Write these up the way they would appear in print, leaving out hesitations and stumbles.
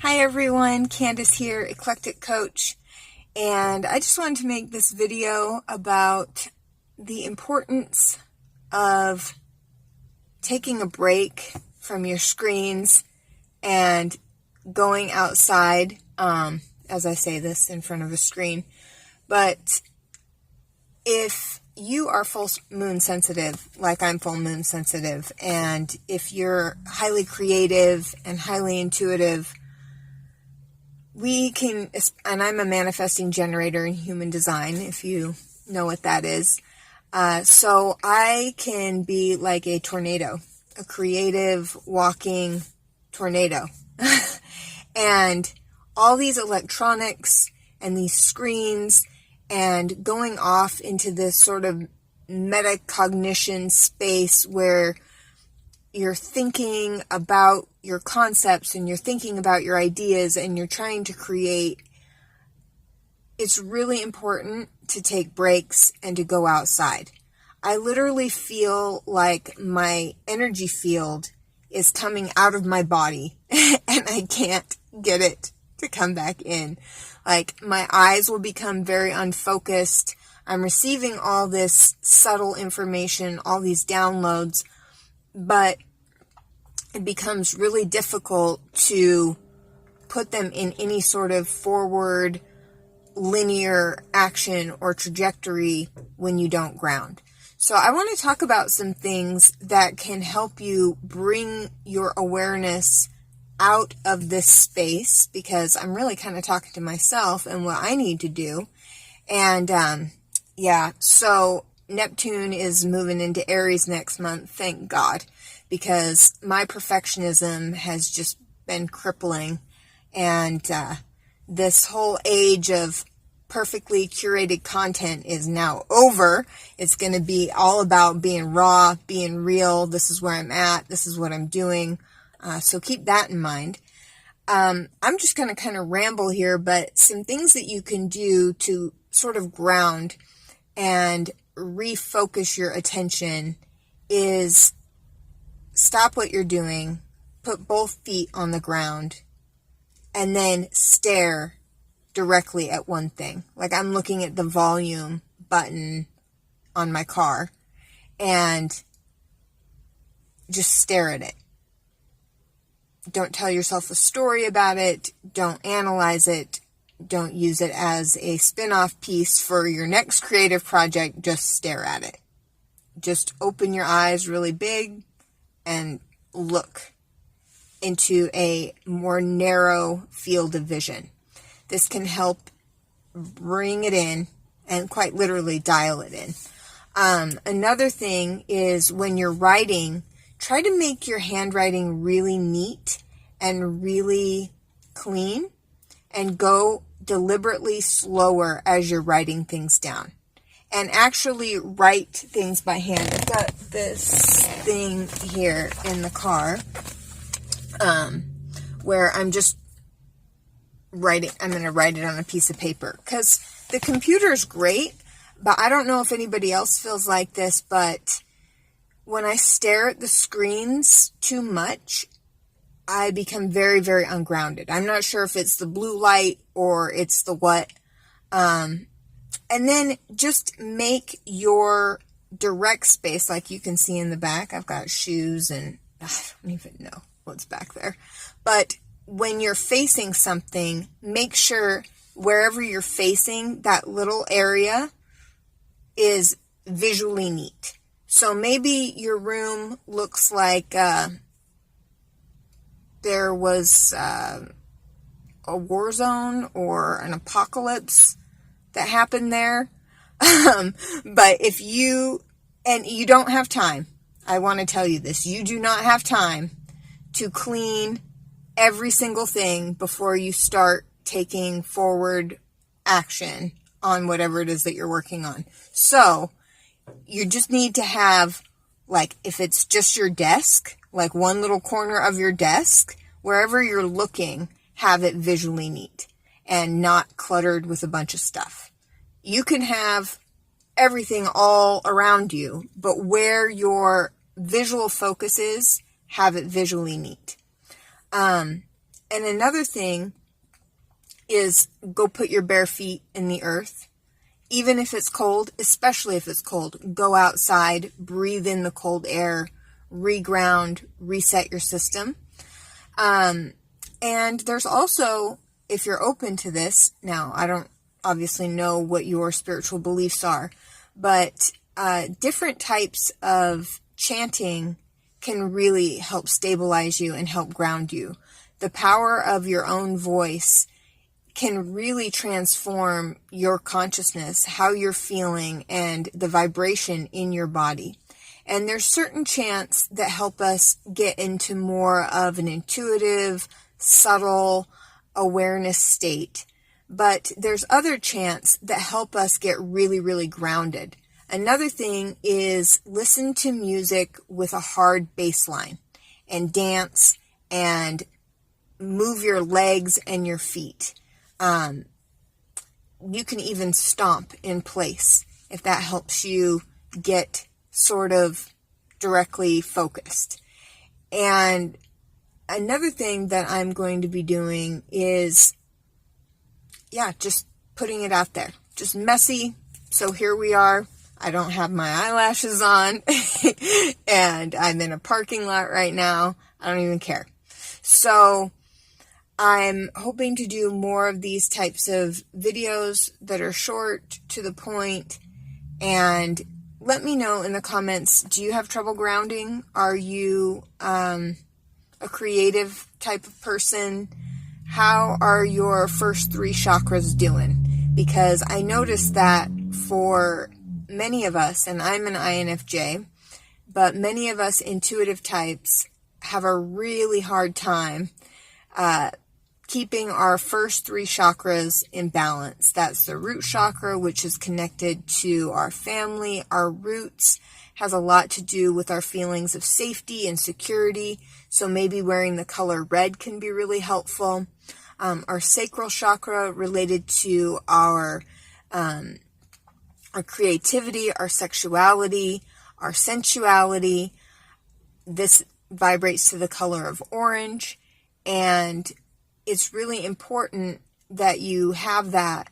Hi everyone, Candace here, Eclectic Coach, and I just wanted to make this video about the importance of taking a break from your screens and going outside, as I say this in front of a screen. But if you are full moon sensitive, like I'm full moon sensitive, and if you're highly creative and highly intuitive, we can, and I'm a manifesting generator in human design, if you know what that is. So I can be like a tornado, a creative walking tornado. And all these electronics and these screens and going off into this sort of metacognition space where you're thinking about your concepts and you're thinking about your ideas and you're trying to create, it's really important to take breaks and to go outside. I literally feel like my energy field is coming out of my body and I can't get it to come back in. Like, my eyes will become very unfocused. I'm receiving all this subtle information, all these downloads, but it becomes really difficult to put them in any sort of forward linear action or trajectory when you don't ground. So I want to talk about some things that can help you bring your awareness out of this space, because I'm really kind of talking to myself and what I need to do. And so Neptune is moving into Aries next month, thank God, because my perfectionism has just been crippling, and this whole age of perfectly curated content is now over. It's going to be all about being raw, being real. This is where I'm at. This is what I'm doing. So keep that in mind. I'm just going to kind of ramble here, but some things that you can do to sort of ground and refocus your attention is stop what you're doing, put both feet on the ground, and then stare directly at one thing. Like, I'm looking at the volume button on my car and just stare at it. Don't tell yourself a story about it. Don't analyze it. Don't use it as a spin-off piece for your next creative project. Just stare at it. Just open your eyes really big and look into a more narrow field of vision. This can help bring it in and quite literally dial it in. Another thing is, when you're writing, try to make your handwriting really neat and really clean, and go deliberately slower as you're writing things down. And actually write things by hand. I've got this thing here in the car where I'm just writing. I'm going to write it on a piece of paper, because the computer's great, but I don't know if anybody else feels like this, but when I stare at the screens too much, I become very, very ungrounded. I'm not sure if it's the blue light or it's the what. And then just make your direct space, like you can see in the back. I've got shoes and I don't even know what's back there. But when you're facing something, make sure wherever you're facing, that little area is visually neat. So maybe your room looks like there was a war zone or an apocalypse that happened there. But if you don't have time, I want to tell you this, you do not have time to clean every single thing before you start taking forward action on whatever it is that you're working on. So you just need to have, like, if it's just your desk, like one little corner of your desk, wherever you're looking, have it visually neat and not cluttered with a bunch of stuff. You can have everything all around you, but where your visual focus is, have it visually neat. And another thing is go put your bare feet in the earth. Even if it's cold, especially if it's cold, go outside, breathe in the cold air, reground, reset your system. And there's also, if you're open to this, now I don't obviously know what your spiritual beliefs are, but different types of chanting can really help stabilize you and help ground you. The power of your own voice can really transform your consciousness, how you're feeling, and the vibration in your body. And there's certain chants that help us get into more of an intuitive, subtle awareness state. But there's other chants that help us get really, really grounded. Another thing is listen to music with a hard bass line and dance and move your legs and your feet. You can even stomp in place if that helps you get sort of directly focused. And another thing that I'm going to be doing is, just putting it out there. Just messy. So here we are. I don't have my eyelashes on and I'm in a parking lot right now. I don't even care. So I'm hoping to do more of these types of videos that are short, to the point, and let me know in the comments, do you have trouble grounding? Are you a creative type of person? How are your first 3 chakras doing? Because I noticed that for many of us, and I'm an INFJ, but many of us intuitive types have a really hard time keeping our first 3 chakras in balance. That's the root chakra, which is connected to our family. Our roots has a lot to do with our feelings of safety and security. So maybe wearing the color red can be really helpful. Our sacral chakra related to our creativity, our sexuality, our sensuality. This vibrates to the color of orange, and it's really important that you have that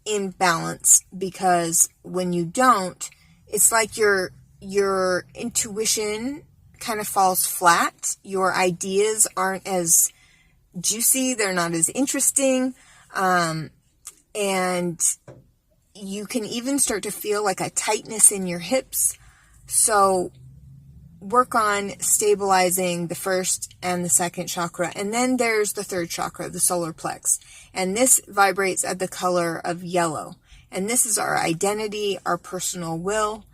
in balance, because when you don't, it's like your intuition kind of falls flat. Your ideas aren't as juicy, they're not as interesting, and you can even start to feel like a tightness in your hips. So work on stabilizing the first and the second chakra. And then there's the third chakra, the solar plex. And this vibrates at the color of yellow. And this is our identity, our personal will,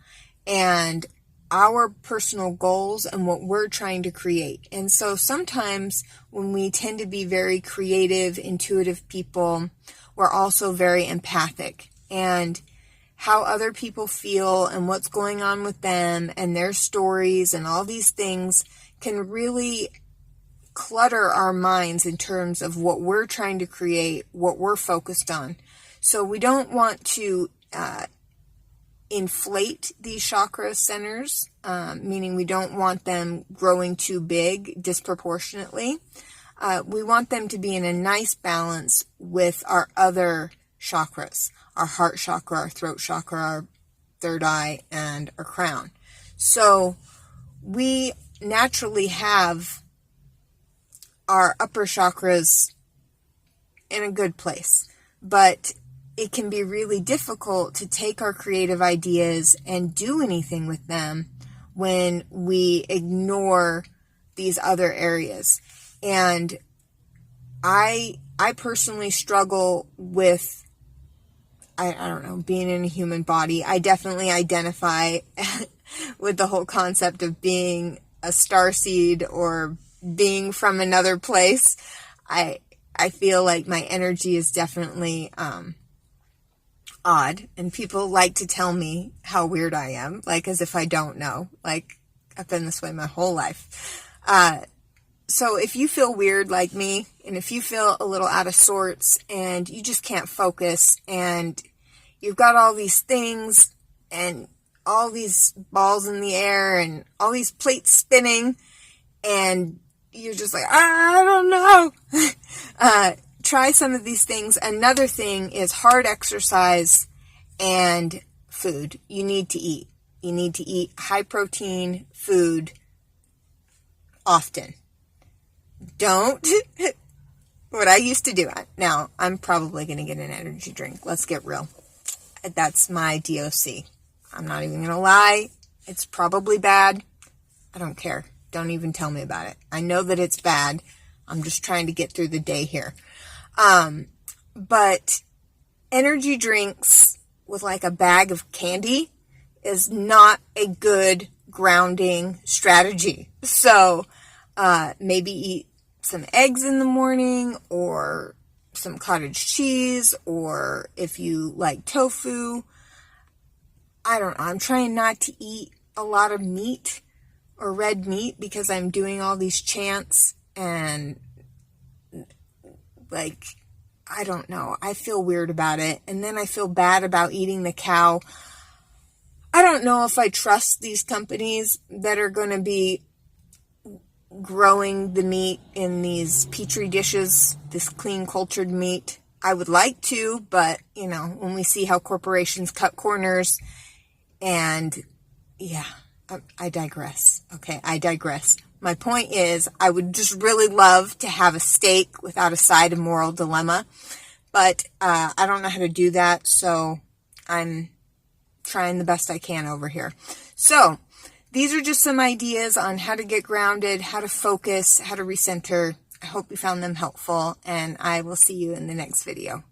and our personal goals and what we're trying to create. And so sometimes when we tend to be very creative, intuitive people, we're also very empathic. And how other people feel and what's going on with them and their stories and all these things can really clutter our minds in terms of what we're trying to create, what we're focused on. So we don't want to inflate these chakra centers, meaning we don't want them growing too big disproportionately. We want them to be in a nice balance with our other chakras, our heart chakra, our throat chakra, our third eye, and our crown. So we naturally have our upper chakras in a good place, but it can be really difficult to take our creative ideas and do anything with them when we ignore these other areas. And I personally struggle with, I don't know, being in a human body. I definitely identify with the whole concept of being a starseed or being from another place. I feel like my energy is definitely odd, and people like to tell me how weird I am, like as if I don't know. Like, I've been this way my whole life. So if you feel weird like me, and if you feel a little out of sorts and you just can't focus, and you've got all these things and all these balls in the air and all these plates spinning, and you're just like, I don't know. Try some of these things. Another thing is hard exercise and food. You need to eat. You need to eat high protein food often. Don't, what I used to do, now I'm probably going to get an energy drink. Let's get real. That's my DOC. I'm not even going to lie. It's probably bad. I don't care. Don't even tell me about it. I know that it's bad. I'm just trying to get through the day here. But energy drinks with like a bag of candy is not a good grounding strategy. So, maybe eat some eggs in the morning, or some cottage cheese, or if you like tofu. I don't know. I'm trying not to eat a lot of meat or red meat because I'm doing all these chants, and like, I don't know. I feel weird about it. And then I feel bad about eating the cow. I don't know if I trust these companies that are going to be growing the meat in these petri dishes, this clean cultured meat. I would like to, but you know, when we see how corporations cut corners, and yeah, I digress. Okay, I digress. My point is, I would just really love to have a steak without a side of moral dilemma, but I don't know how to do that, so I'm trying the best I can over here. So, these are just some ideas on how to get grounded, how to focus, how to recenter. I hope you found them helpful, and I will see you in the next video.